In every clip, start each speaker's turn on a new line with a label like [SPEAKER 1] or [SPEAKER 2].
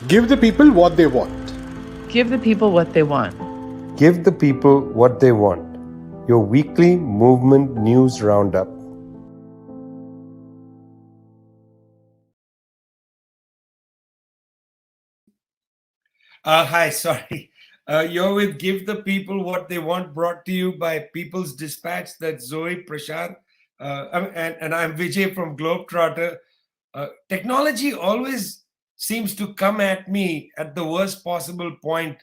[SPEAKER 1] Give the people what they want.
[SPEAKER 2] Give the people what they want.
[SPEAKER 3] Give the people what they want. Your weekly movement news roundup.
[SPEAKER 4] Hi, sorry. You're with Give the People What They Want, brought to you by People's Dispatch. That's Zoe Prashad. And I'm Vijay from Globetrotter. Technology always seems to come at me at the worst possible point.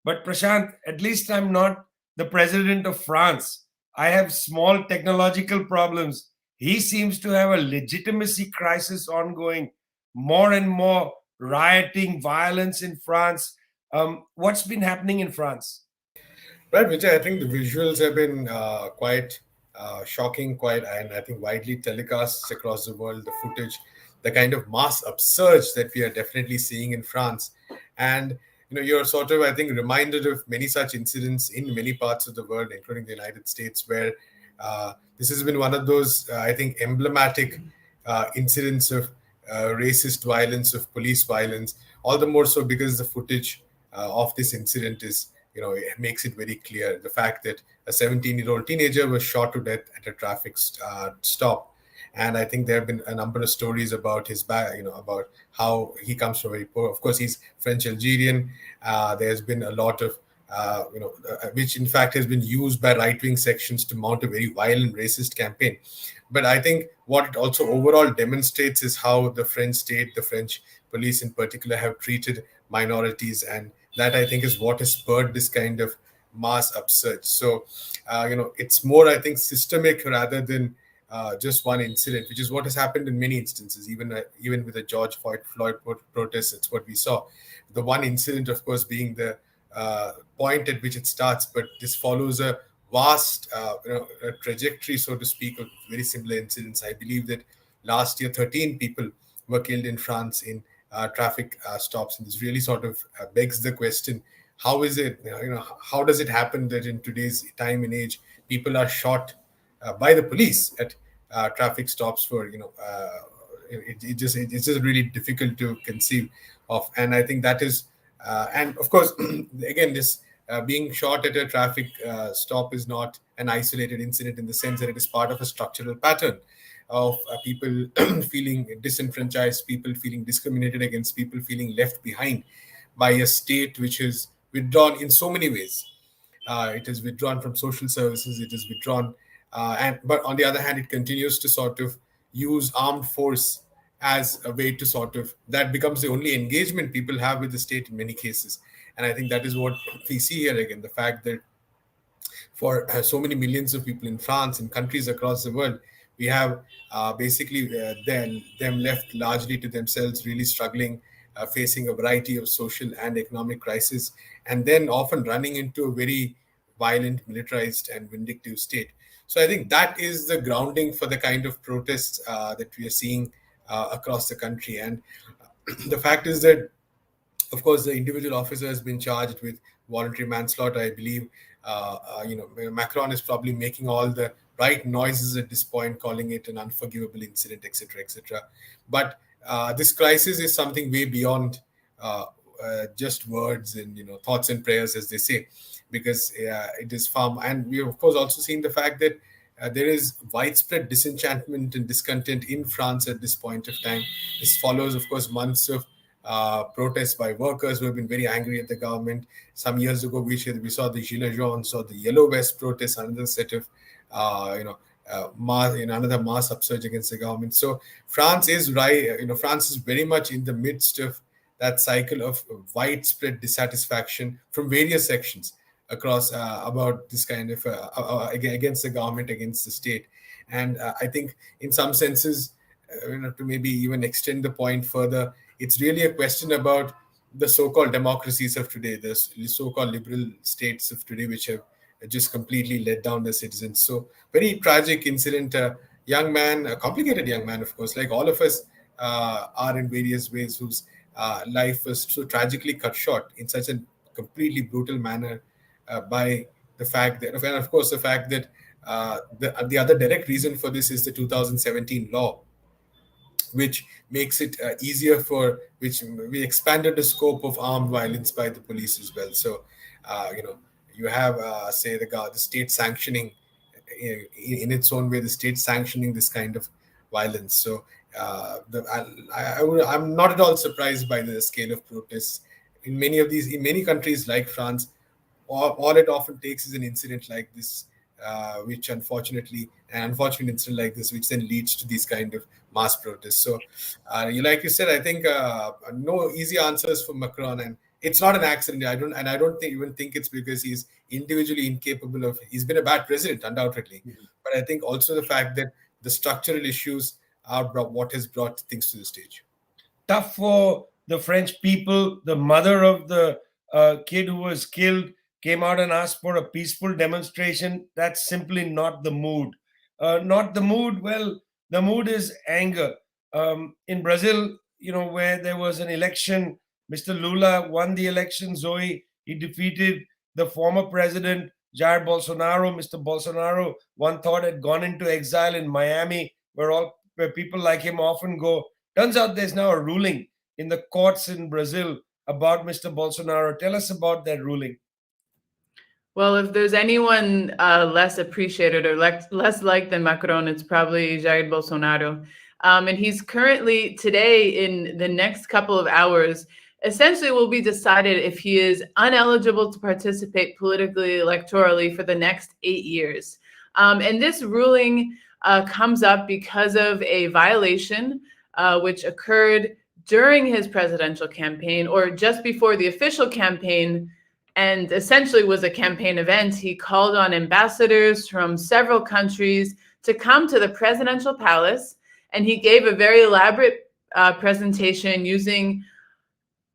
[SPEAKER 4] But Prashant, at least I'm not the president of France. I have small technological problems. He seems to have a legitimacy crisis ongoing. More and more rioting, violence in France. What's been happening in France?
[SPEAKER 5] Right, Vijay, I think the visuals have been quite shocking, and I think widely telecast across the world. The footage, the kind of mass upsurge that we are definitely seeing in France, and you're sort of, I think, reminded of many such incidents in many parts of the world, including the United States, where this has been one of those, I think, emblematic incidents of racist violence, of police violence. All the more so because the footage of this incident is, it makes it very clear. The fact that a 17-year-old teenager was shot to death at a traffic stop. And I think there have been a number of stories about his about how he comes from very poor. Of course, he's French Algerian. There's been a lot of, which in fact has been used by right-wing sections to mount a very violent racist campaign. But I think what it also overall demonstrates is how the French state, the French police in particular, have treated minorities, and that I think is what has spurred this kind of mass upsurge. So, it's more, I think, systemic rather than just one incident, which is what has happened in many instances, even with the George Floyd protests. It's what we saw. The one incident, of course, being the point at which it starts, but this follows a vast a trajectory, so to speak, of very similar incidents. I believe that last year 13 people were killed in France in traffic stops, and this really sort of begs the question: how is it? How does it happen that in today's time and age, people are shot by the police at traffic stops for it's just really difficult to conceive of. And I think that is, and of course, again, this being shot at a traffic stop is not an isolated incident, in the sense that it is part of a structural pattern of people feeling disenfranchised, people feeling discriminated against, people feeling left behind by a state which is withdrawn in so many ways. It is withdrawn from social services, it is withdrawn, but on the other hand, it continues to sort of use armed force as a way to sort of, that becomes the only engagement people have with the state in many cases. And I think that is what we see here again, the fact that for so many millions of people in France and countries across the world, we have basically them left largely to themselves, really struggling, facing a variety of social and economic crisis, and then often running into a very violent, militarized, and vindictive state. So I think that is the grounding for the kind of protests that we are seeing across the country. And the fact is that, of course, the individual officer has been charged with voluntary manslaughter. I believe, Macron is probably making all the right noises at this point, calling it an unforgivable incident, etc., etc. But this crisis is something way beyond just words and thoughts and prayers, as they say, because it is far. And we have, of course, also seen the fact that there is widespread disenchantment and discontent in France at this point of time. This follows, of course, months of protests by workers who have been very angry at the government. Some years ago, we saw the Gilets jaunes or the Yellow Vest protests, another set of, another mass upsurge against the government. So France is right. France is very much in the midst of that cycle of widespread dissatisfaction from various sections across about this kind of against the government, against the state. And I think in some senses, to maybe even extend the point further, it's really a question about the so-called democracies of today, the so-called liberal states of today, which have just completely let down the citizens. So very tragic incident. A young man, a complicated young man, of course, like all of us are in various ways, whose life was so tragically cut short in such a completely brutal manner by the fact that, and of course, the fact that the other direct reason for this is the 2017 law, which makes it easier for which we expanded the scope of armed violence by the police as well. So, you have say the state sanctioning in its own way, the state sanctioning this kind of violence. So, I'm not at all surprised by the scale of protests in many countries like France. All it often takes is an incident like this, which an unfortunate incident like this, which then leads to these kind of mass protests. So, like you said, I think no easy answers for Macron, and it's not an accident. I don't even think it's because he's individually incapable of. He's been a bad president, undoubtedly, but I think also the fact that the structural issues are what has brought things to the stage.
[SPEAKER 4] Tough for the French people. The mother of the kid who was killed came out and asked for a peaceful demonstration. That's simply not the mood. Not the mood. Well, the mood is anger. In Brazil, where there was an election, Mr. Lula won the election, Zoe. He defeated the former president, Jair Bolsonaro. Mr. Bolsonaro, one thought, had gone into exile in Miami, where people like him often go. Turns out there's now a ruling in the courts in Brazil about Mr. Bolsonaro. Tell us about that ruling.
[SPEAKER 2] Well, if there's anyone less appreciated or less liked than Macron, it's probably Jair Bolsonaro. And he's currently, today, in the next couple of hours, essentially will be decided if he is uneligible to participate politically, electorally for the next 8 years. And this ruling comes up because of a violation which occurred during his presidential campaign, or just before the official campaign, and essentially was a campaign event. He called on ambassadors from several countries to come to the presidential palace, and he gave a very elaborate presentation using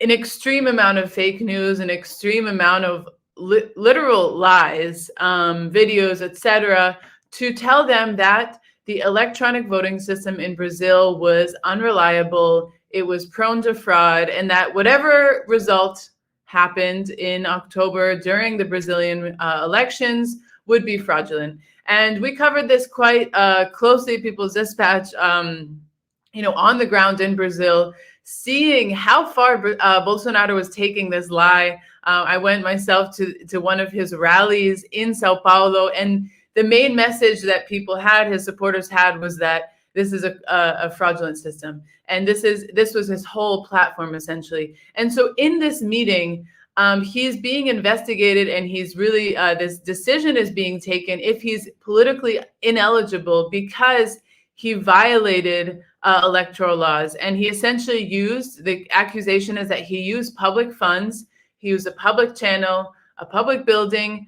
[SPEAKER 2] an extreme amount of fake news, an extreme amount of literal lies, videos, etc., to tell them that the electronic voting system in Brazil was unreliable, it was prone to fraud, and that whatever result happened in October during the Brazilian elections would be fraudulent. And we covered this quite closely, People's Dispatch, on the ground in Brazil, seeing how far Bolsonaro was taking this lie. I went myself to one of his rallies in Sao Paulo, and the main message that people had, his supporters had, was that this is a fraudulent system. And this was his whole platform, essentially. And so in this meeting, he's being investigated, and he's really, this decision is being taken if he's politically ineligible because he violated electoral laws. And he essentially the accusation is that he used public funds, he used a public channel, a public building,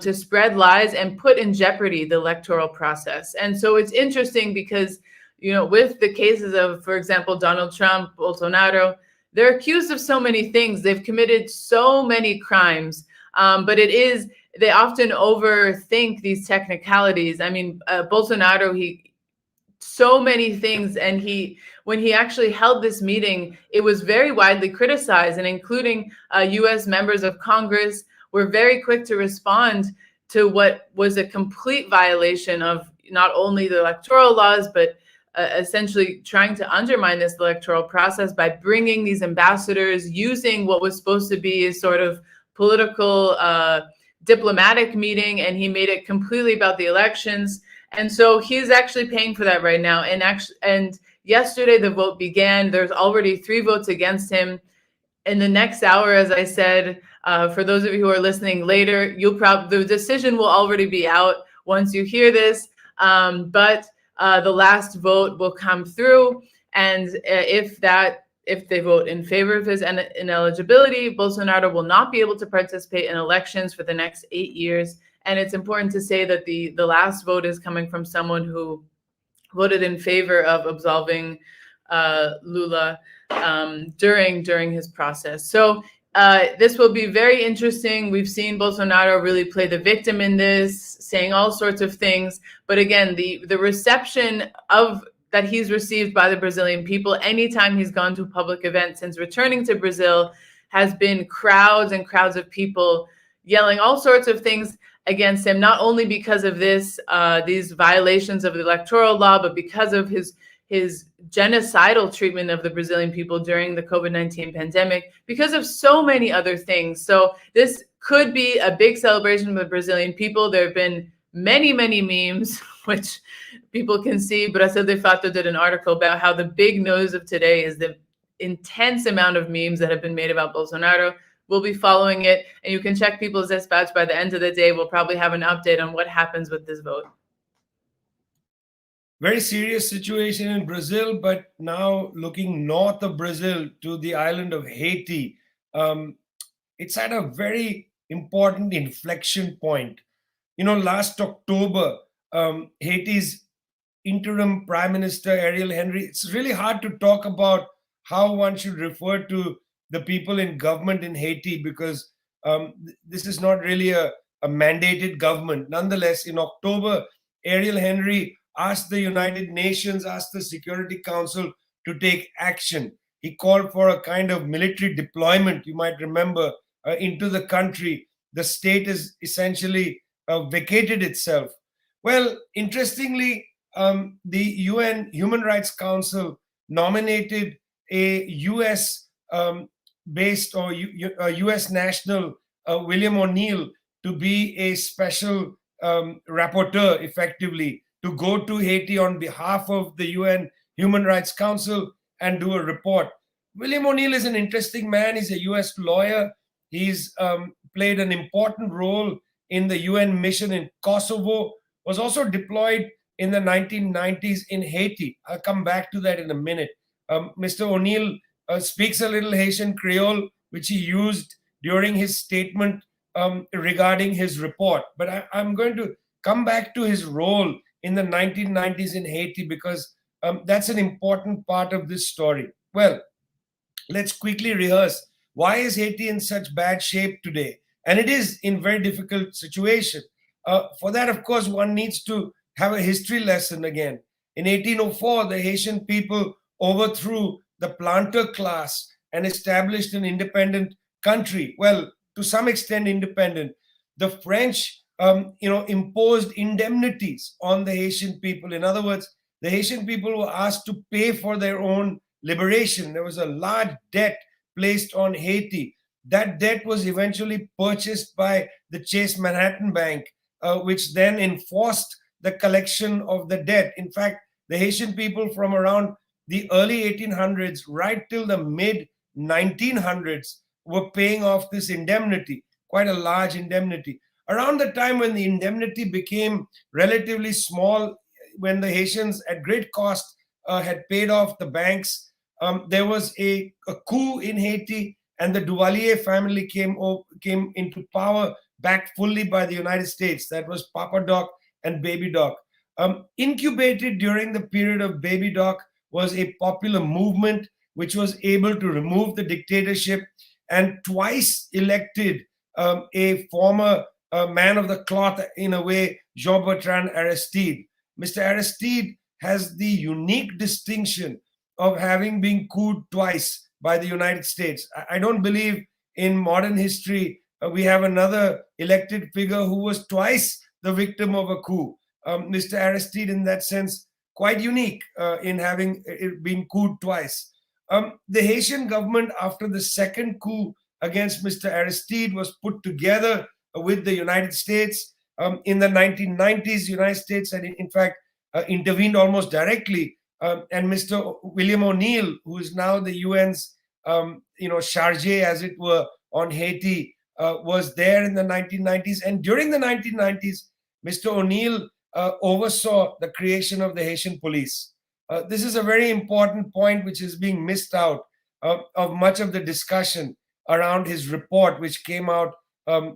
[SPEAKER 2] to spread lies and put in jeopardy the electoral process. And so it's interesting because, with the cases of, for example, Donald Trump, Bolsonaro, they're accused of so many things. They've committed so many crimes, but they often overthink these technicalities. I mean, Bolsonaro, so many things, and when he actually held this meeting, it was very widely criticized, and including U.S. members of Congress were very quick to respond to what was a complete violation of not only the electoral laws, but essentially trying to undermine this electoral process by bringing these ambassadors, using what was supposed to be a sort of political diplomatic meeting, and he made it completely about the elections. And so he's actually paying for that right now. And yesterday the vote began. There's already 3 votes against him. In the next hour, as I said, for those of you who are listening later, the decision will already be out once you hear this. But the last vote will come through, and if they vote in favor of his ineligibility, Bolsonaro will not be able to participate in elections for the next 8 years. And it's important to say that the last vote is coming from someone who voted in favor of absolving Lula during his process. So this will be very interesting. We've seen Bolsonaro really play the victim in this, saying all sorts of things. But again, the reception that he's received by the Brazilian people anytime he's gone to a public event since returning to Brazil has been crowds and crowds of people yelling all sorts of things against him, not only because of these violations of the electoral law, but because of his genocidal treatment of the Brazilian people during the COVID-19 pandemic, because of so many other things. So this could be a big celebration for the Brazilian people. There have been many, many memes, which people can see. Brasil de Fato did an article about how the big news of today is the intense amount of memes that have been made about Bolsonaro. We'll be following it, and you can check People's Dispatch. By the end of the day, we'll probably have an update on what happens with this vote.
[SPEAKER 4] Very serious situation in Brazil, but now looking north of Brazil to the island of Haiti, it's at a very important inflection point. Last October, Haiti's interim Prime Minister Ariel Henry, it's really hard to talk about how one should refer to the people in government in Haiti, because this is not really a mandated government. Nonetheless, in October, Ariel Henry asked the United Nations, asked the Security Council to take action. He called for a kind of military deployment, you might remember, into the country. The state is essentially vacated itself. Well, interestingly, the UN Human Rights Council nominated a US based or US national, William O'Neill, to be a special rapporteur, effectively, to go to Haiti on behalf of the UN Human Rights Council and do a report. William O'Neill is an interesting man. He's a US lawyer. He's played an important role in the UN mission in Kosovo, was also deployed in the 1990s in Haiti. I'll come back to that in a minute. Mr. O'Neill speaks a little Haitian Creole, which he used during his statement regarding his report. But I'm going to come back to his role in the 1990s in Haiti, because that's an important part of this story. Well, let's quickly rehearse. Why is Haiti in such bad shape today? And it is in very difficult situation. For that, of course, one needs to have a history lesson again. In 1804, the Haitian people overthrew the planter class and established an independent country. Well, to some extent independent. The French, imposed indemnities on the Haitian people. In other words, the Haitian people were asked to pay for their own liberation. There was a large debt placed on Haiti. That debt was eventually purchased by the Chase Manhattan Bank, which then enforced the collection of the debt. In fact, the Haitian people from around the early 1800s right till the mid 1900s were paying off this indemnity, quite a large indemnity. Around the time when the indemnity became relatively small, when the Haitians at great cost had paid off the banks, there was a coup in Haiti, and the Duvalier family came into power, backed fully by the United States. That was Papa Doc and Baby Doc. Incubated during the period of Baby Doc was a popular movement which was able to remove the dictatorship and twice elected a former man of the cloth, in a way, Jean-Bertrand Aristide. Mr. Aristide has the unique distinction of having been couped twice by the United States. I don't believe in modern history we have another elected figure who was twice the victim of a coup. Mr. Aristide, in that sense, quite unique in having been couped twice. The Haitian government, after the second coup against Mr. Aristide, was put together with the United States. In the 1990s, the United States had, in fact, intervened almost directly. And Mr. William O'Neill, who is now the UN's, charge, as it were, on Haiti, was there in the 1990s. And during the 1990s, Mr. O'Neill oversaw the creation of the Haitian police. This is a very important point which is being missed out of much of the discussion around his report, which came out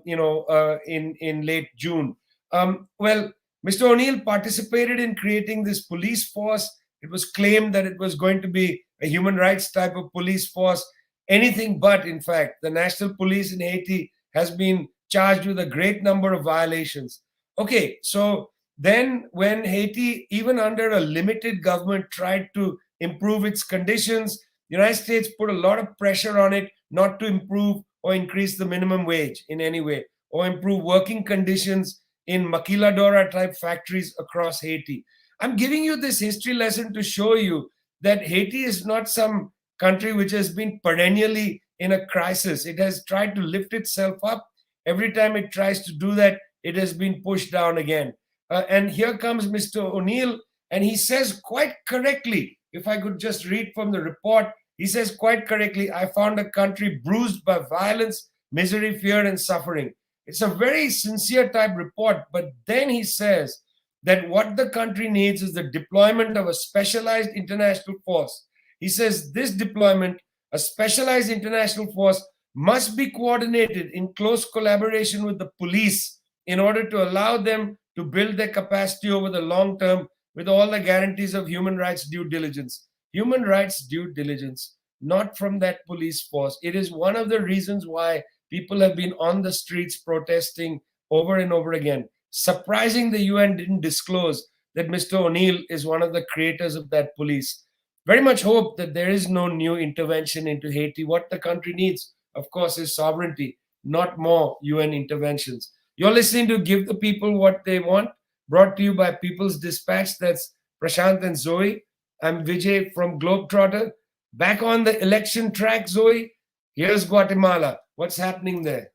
[SPEAKER 4] in late June. Well, Mr. O'Neill participated in creating this police force. It was claimed that it was going to be a human rights type of police force. Anything but, in fact. The national police in Haiti has been charged with a great number of violations. Okay, so then when Haiti, even under a limited government, tried to improve its conditions, the United States put a lot of pressure on it not to improve or increase the minimum wage in any way, or improve working conditions in maquiladora type factories across Haiti. I'm giving you this history lesson to show you that Haiti is not some country which has been perennially in a crisis. It has tried to lift itself up. Every time it tries to do that, it has been pushed down again. And here comes Mr. O'Neill, and he says quite correctly, if I could just read from the report, he says quite correctly, I found a country bruised by violence, misery, fear, and suffering. It's a very sincere type report, but then he says that what the country needs is the deployment of a specialized international force. He says this deployment, a specialized international force, must be coordinated in close collaboration with the police in order to allow them to build their capacity over the long term with all the guarantees of human rights due diligence. Human rights due diligence, not from that police force. It is one of the reasons why people have been on the streets protesting over and over again. Surprising the UN didn't disclose that Mr. O'Neill is one of the creators of that police. Very much hope that there is no new intervention into Haiti. What the country needs, of course, is sovereignty, not more UN interventions. You're listening to Give the People What They Want, brought to you by People's Dispatch. That's Prasanth and Zoe. I'm Vijay from Globetrotter. Back on the election track, Zoe. Here's Guatemala. What's happening there?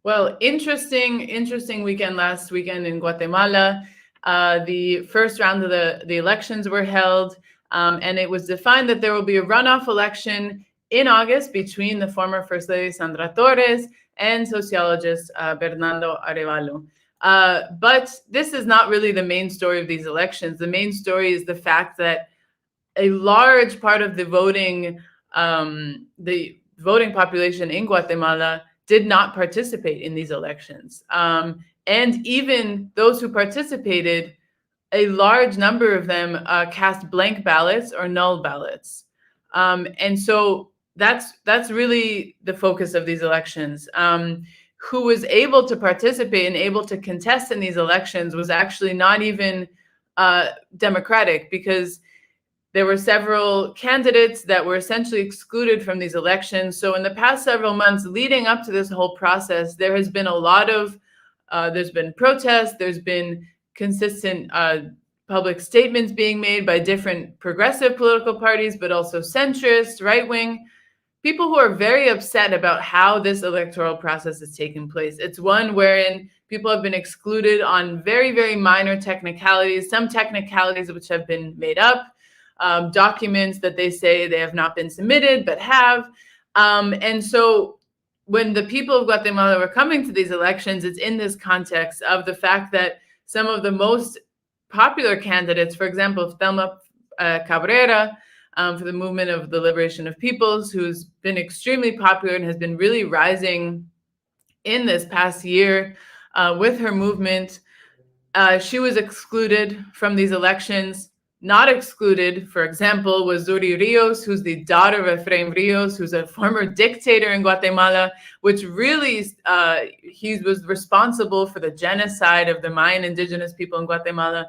[SPEAKER 2] Well, interesting weekend last weekend in Guatemala. The first round of the elections were held, and it was defined that there will be a runoff election in August between the former First Lady Sandra Torres and sociologist Bernardo Arevalo. But this is not really the main story of these elections. The main story is the fact that a large part of the voting population in Guatemala did not participate in these elections. And even those who participated, a large number of them cast blank ballots or null ballots. And so that's really the focus of these elections. Who was able to participate and able to contest in these elections was actually not even democratic, because there were several candidates that were essentially excluded from these elections. So in the past several months leading up to this whole process, there has been a lot of, there's been protests, there's been consistent public statements being made by different progressive political parties, but also centrist, right-wing, people who are very upset about how this electoral process is taking place. It's one wherein people have been excluded on very, very minor technicalities, some technicalities which have been made up, documents that they say they have not been submitted but have. And so when the people of Guatemala were coming to these elections, it's in this context of the fact that some of the most popular candidates, for example, Thelma Cabrera, for the Movement of the Liberation of Peoples, who's been extremely popular and has been really rising in this past year with her movement. She was excluded from these elections. Not excluded, for example, was Zuri Rios, who's the daughter of Efraim Rios, who's a former dictator in Guatemala, which really, he was responsible for the genocide of the Mayan indigenous people in Guatemala.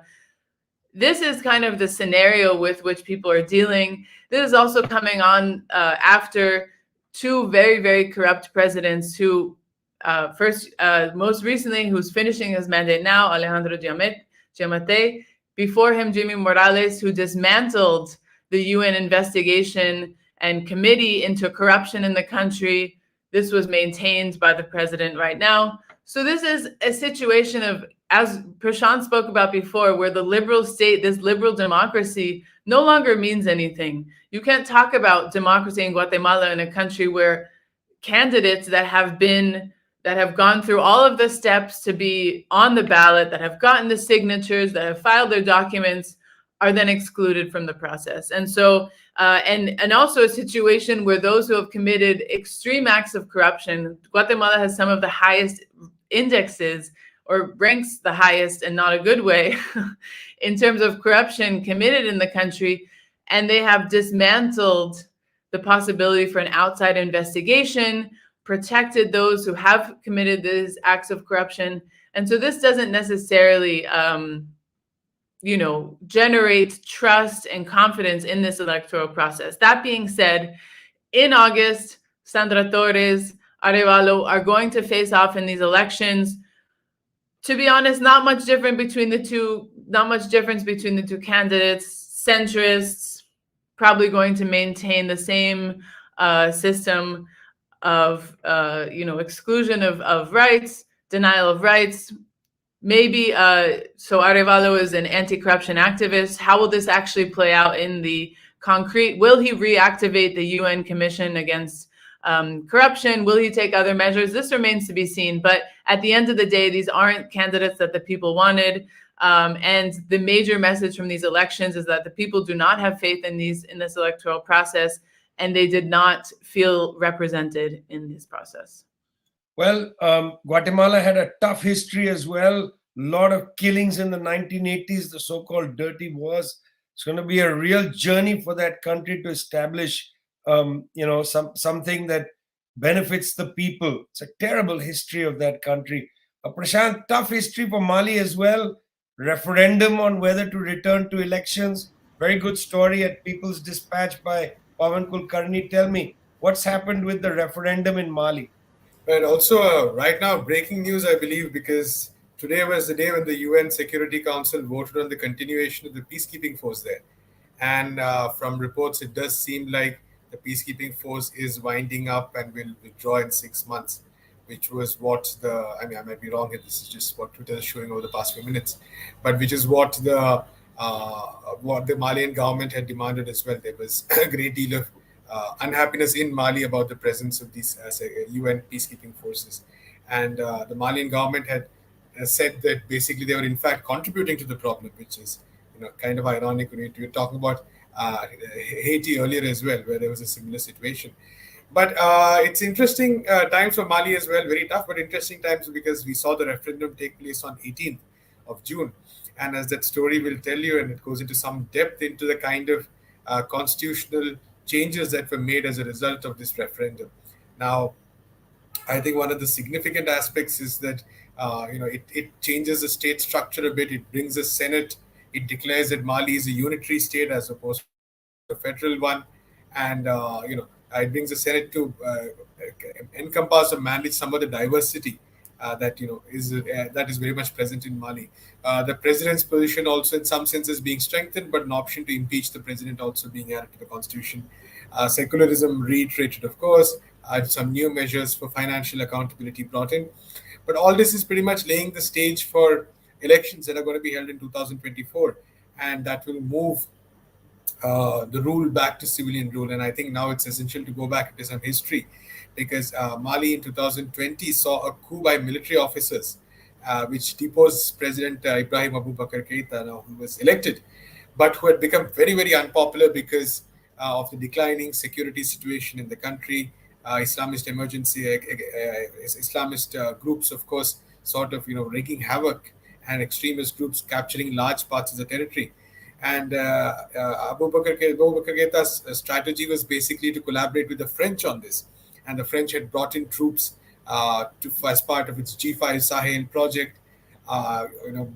[SPEAKER 2] This is kind of the scenario with which people are dealing. This is also coming on after two very, very corrupt presidents who most recently, who's finishing his mandate now, Alejandro Giammattei, before him, Jimmy Morales, who dismantled the UN investigation and committee into corruption in the country. This was maintained by the president right now. So this is a situation of, as Prasanth spoke about before, where the liberal state, this liberal democracy, no longer means anything. You can't talk about democracy in Guatemala in a country where candidates that have gone through all of the steps to be on the ballot, that have gotten the signatures, that have filed their documents, are then excluded from the process. And so, and also a situation where those who have committed extreme acts of corruption, Guatemala has some of the highest indexes, or ranks the highest, and not a good way, in terms of corruption committed in the country, and they have dismantled the possibility for an outside investigation, protected those who have committed these acts of corruption. And so this doesn't necessarily, generate trust and confidence in this electoral process. That being said, in August, Sandra Torres, Arevalo are going to face off in these elections. To be honest, not much different between the two not much difference between the two candidates. Centrists probably going to maintain the same system of exclusion of rights, denial of rights. Maybe so Arevalo is an anti-corruption activist. How will this actually play out in the concrete? Will he reactivate the UN Commission against corruption? Will he take other measures? This remains to be seen. But at the end of the day, these aren't candidates that the people wanted. And the major message from these elections is that the people do not have faith in this electoral process, and they did not feel represented in this process.
[SPEAKER 4] Well, Guatemala had a tough history as well. A lot of killings in the 1980s, the so-called dirty wars. It's going to be a real journey for that country to establish, something that benefits the people. It's a terrible history of that country. Prashant, tough history for Mali as well. Referendum on whether to return to elections. Very good story at People's Dispatch by Pavan Kulkarni. Tell me, what's happened with the referendum in Mali?
[SPEAKER 5] And also, right now, breaking news, I believe, because today was the day when the UN Security Council voted on the continuation of the peacekeeping force there. And from reports, it does seem like the peacekeeping force is winding up and will withdraw in 6 months, which was what I might be wrong here. This is just what Twitter is showing over the past few minutes, but which is what the Malian government had demanded as well. There was a great deal of unhappiness in Mali about the presence of these UN peacekeeping forces. And the Malian government had said that basically they were in fact contributing to the problem, which is kind of ironic when we were talking about Haiti earlier as well, where there was a similar situation. But it's interesting times for Mali as well, very tough, but interesting times because we saw the referendum take place on 18th of June. And as that story will tell you, and it goes into some depth into the kind of constitutional changes that were made as a result of this referendum. Now, I think one of the significant aspects is that it changes the state structure a bit. It brings a Senate. It declares that Mali is a unitary state as opposed to a federal one, and it brings the Senate to encompass or manage some of the diversity that is very much present in Mali. The president's position also, in some senses, being strengthened, but an option to impeach the president also being added to the constitution. Secularism reiterated, of course. Some new measures for financial accountability brought in, but all this is pretty much laying the stage for elections that are going to be held in 2024, and that will move the rule back to civilian rule. And I think now it's essential to go back into some history, because Mali in 2020 saw a coup by military officers, which deposed President Ibrahim Abubakar Keita, now who was elected, but who had become very, very unpopular because of the declining security situation in the country. Islamist groups, of course, sort of wreaking havoc, and extremist groups capturing large parts of the territory. And Abubakar Keita's strategy was basically to collaborate with the French on this. And the French had brought in troops as part of its G5 Sahel project,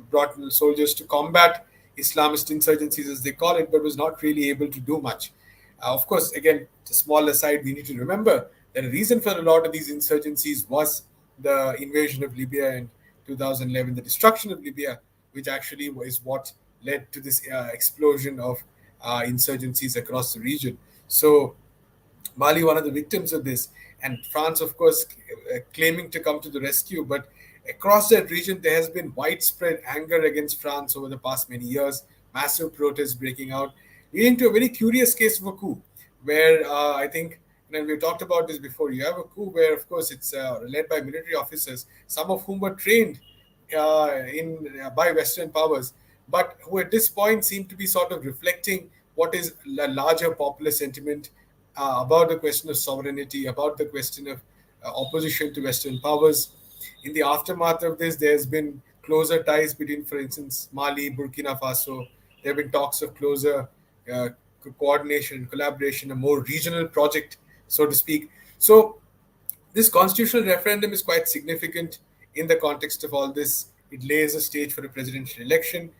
[SPEAKER 5] brought in soldiers to combat Islamist insurgencies, as they call it, but was not really able to do much. Of course, again, a small aside, we need to remember that the reason for a lot of these insurgencies was the invasion of Libya in 2011, the destruction of Libya, which actually was what led to this explosion of insurgencies across the region. So Mali, one of the victims of this, and France, of course, claiming to come to the rescue. But across that region, there has been widespread anger against France over the past many years, massive protests breaking out, leading to a very curious case of a coup, where I think, and we've talked about this before, you have a coup where, of course, it's led by military officers, some of whom were trained by Western powers, but who at this point seem to be sort of reflecting what is a larger popular sentiment about the question of sovereignty, about the question of opposition to Western powers. In the aftermath of this, there's been closer ties between, for instance, Mali, Burkina Faso. There have been talks of closer coordination, collaboration, a more regional project, so to speak. So this constitutional referendum is quite significant in the context of all this. It lays a stage for a presidential election.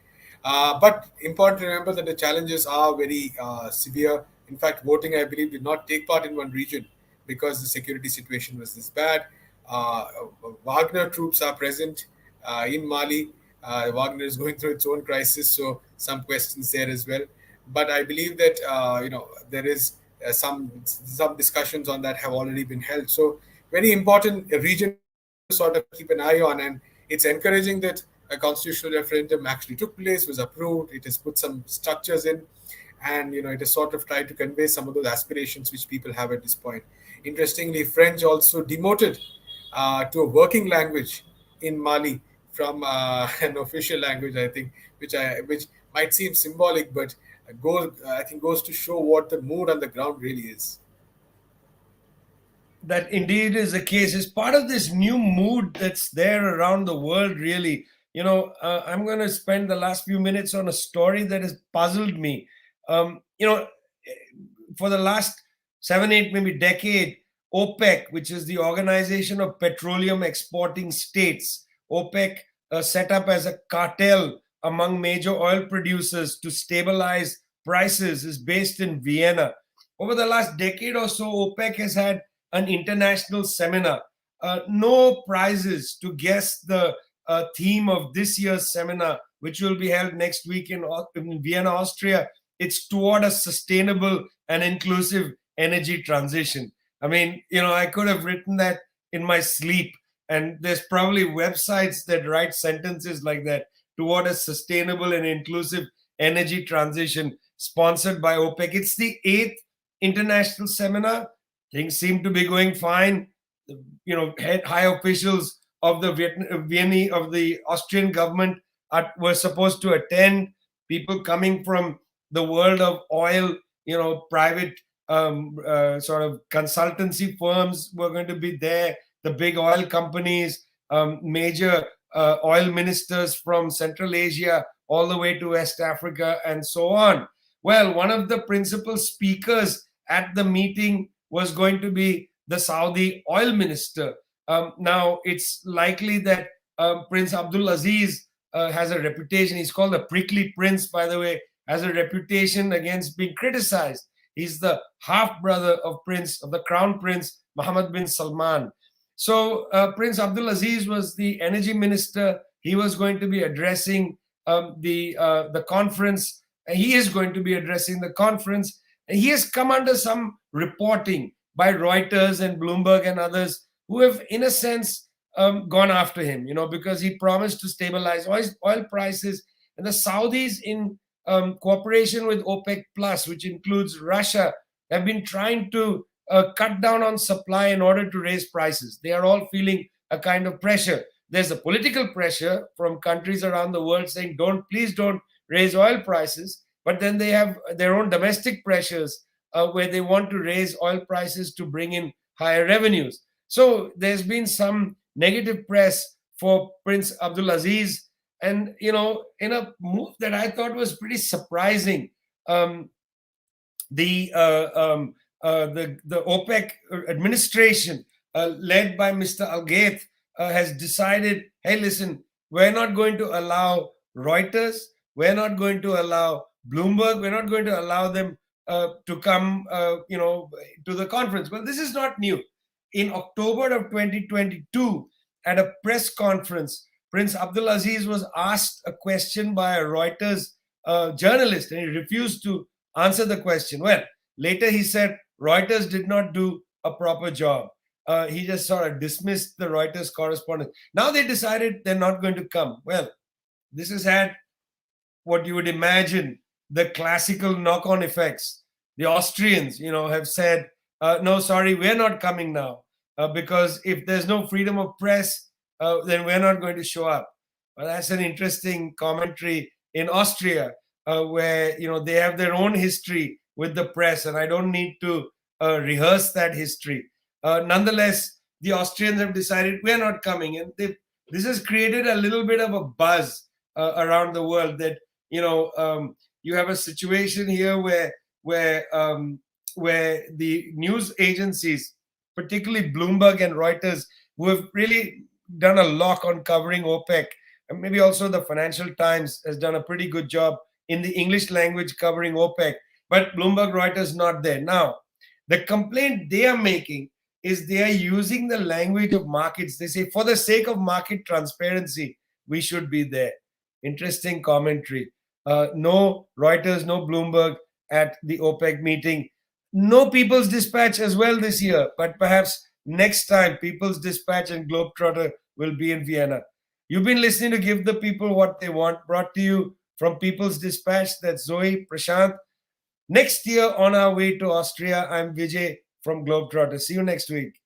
[SPEAKER 5] But important to remember that the challenges are very severe. In fact, voting, I believe, did not take part in one region because the security situation was this bad. Wagner troops are present in Mali. Wagner is going through its own crisis, so some questions there as well. But I believe that there is some discussions on that have already been held. So very important region to sort of keep an eye on, and it's encouraging that a constitutional referendum actually took place, was approved. It has put some structures in, and it has sort of tried to convey some of those aspirations which people have at this point. Interestingly, French also demoted to a working language in Mali from an official language, I think, which might seem symbolic, but I think goes to show what the mood on the ground really is.
[SPEAKER 4] That indeed is the case. It's part of this new mood that's there around the world, really. I'm going to spend the last few minutes on a story that has puzzled me. For the last 7, 8, maybe decade, OPEC, which is the Organization of Petroleum Exporting States, OPEC, set up as a cartel among major oil producers to stabilize prices, is based in Vienna. Over the last decade or so, OPEC has had an international seminar. No prizes to guess the theme of this year's seminar, which will be held next week in Vienna, Austria. It's toward a sustainable and inclusive energy transition. I mean, I could have written that in my sleep, and there's probably websites that write sentences like that, toward a sustainable and inclusive energy transition, sponsored by OPEC. It's the 8th international seminar. Things seem to be going fine. High officials of the Vienna, of the Austrian government were supposed to attend. People coming from the world of oil, private sort of consultancy firms were going to be there. The big oil companies, major oil ministers from Central Asia all the way to West Africa, and so on. Well, one of the principal speakers at the meeting was going to be the Saudi oil minister. Now, it's likely that Prince Abdulaziz has a reputation. He's called the prickly prince, by the way, has a reputation against being criticized. He's the half-brother of the Crown Prince Mohammed bin Salman. So Prince Abdulaziz was the energy minister. He was going to be addressing the conference. He is going to be addressing the conference. And he has come under some reporting by Reuters and Bloomberg and others who have, in a sense, gone after him, because he promised to stabilize oil prices. And the Saudis, in cooperation with OPEC Plus, which includes Russia, have been trying to cut down on supply in order to raise prices. They are all feeling a kind of pressure. There's a political pressure from countries around the world saying, please don't raise oil prices. But then they have their own domestic pressures where they want to raise oil prices to bring in higher revenues. So there's been some negative press for Prince Abdulaziz. And, in a move that I thought was pretty surprising, the OPEC administration, led by Mr. Al-Gaith, has decided, hey, listen, we're not going to allow Reuters, we're not going to allow Bloomberg, we're not going to allow them to come, to the conference. Well, this is not new. In October of 2022, at a press conference, Prince Abdulaziz was asked a question by a Reuters journalist, and he refused to answer the question. Well, later he said Reuters did not do a proper job. He just sort of dismissed the Reuters correspondent. Now they decided they're not going to come. Well, this has had what you would imagine the classical knock-on effects. The Austrians, have said, no, sorry, we're not coming now, because if there's no freedom of press, then we're not going to show up. Well, that's an interesting commentary in Austria, where they have their own history with the press, and I don't need to rehearse that history. Nonetheless, the Austrians have decided we're not coming, and this has created a little bit of a buzz around the world that you have a situation here where the news agencies, particularly Bloomberg and Reuters, who have really done a lot on covering OPEC, and maybe also the Financial Times has done a pretty good job in the English language covering OPEC, but Bloomberg, Reuters not there. Now, the complaint they are making is they are using the language of markets. They say, for the sake of market transparency, we should be there. Interesting commentary. No Reuters, no Bloomberg at the OPEC meeting. No People's Dispatch as well this year, but perhaps next time People's Dispatch and Globetrotter will be in Vienna. You've been listening to Give the People What They Want, brought to you from People's Dispatch. That's Zoe, Prashant. Next year on our way to Austria, I'm Vijay from Globetrotter. See you next week.